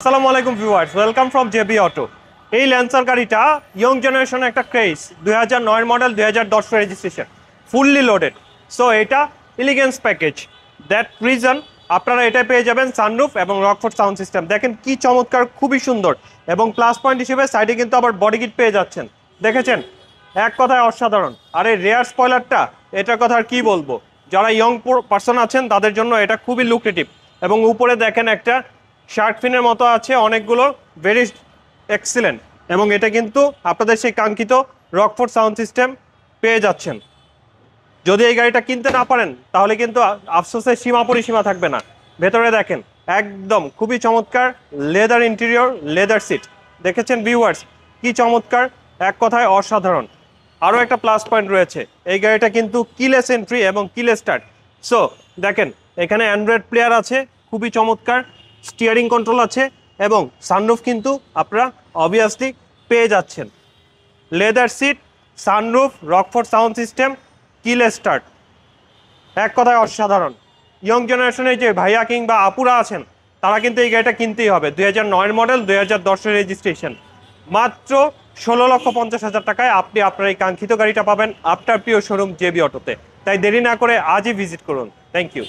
আসসালামু আলাইকুম viewers, welcome from JB auto. এই ল্যান্সার গাড়িটা ইয়ং জেনারেশনের একটা craze, 2009 model, 2010 registration, fully loaded. So এটা ইলিগেন্স প্যাকেজ, দ্যাট রিজন আপনারা এটা পেয়ে যাবেন সানরুফ এবং রকফোর্ড সাউন্ড সিস্টেম। দেখেন কি চমৎকার, খুবই সুন্দর। এবং প্লাস পয়েন্ট হিসেবে সাইডে কিন্তু আবার বডি কিট পেয়ে যাচ্ছেন, দেখেছেন, এক কথায় অসাধারণ। আর এই রেয়ার স্পয়লারটা, এটার কথা আর কি বলবো, যারা ইয়ং পার্সন আছেন তাদের জন্য এটা খুবই লুক্রেটিভ। এবং উপরে দেখেন একটা শার্ক ফিনের মতো আছে অনেকগুলো, ভেরি এক্সিলেন্ট। এবং এটা কিন্তু আপনাদের সেই কাঙ্ক্ষিত রকফোর্ড সাউন্ড সিস্টেম পেয়ে যাচ্ছেন। যদি এই গাড়িটা কিনতে না পারেন তাহলে কিন্তু আফসোসের সীমা পরিসীমা থাকবে না। ভেতরে দেখেন একদম খুবই চমৎকার লেদার ইন্টেরিয়র, লেদার সিট, দেখেছেন ভিউয়ার্স কি চমৎকার, এক কথায় অসাধারণ। আরও একটা প্লাস পয়েন্ট রয়েছে, এই গাড়িটা কিন্তু কিলেস এন্ট্রি এবং কিলেস স্টার্ট। সো দেখেন এখানে অ্যান্ড্রয়েড প্লেয়ার আছে, খুবই চমৎকার, স্টিয়ারিং কন্ট্রোল আছে এবং সানরুফ কিন্তু আপনারা অবভিয়াসলি পেয়ে যাচ্ছেন। Leather seat, sunroof, Rockford sound system, keyless start, এক কথায় অসাধারণ। ইয়ং জেনারেশনের যে ভাইয়া কিংবা আপুরা আছেন তারা কিন্তু এই গাড়িটা কিনতেই হবে। 2009 মডেল, 2010 রেজিস্ট্রেশন, মাত্র 16,50,000 টাকায় আপনি আপনার এই কাঙ্ক্ষিত গাড়িটা পাবেন আপনার প্রিয় শোরুম জেবি অটোতে। তাই দেরি না করে আজই ভিজিট করুন। Thank you.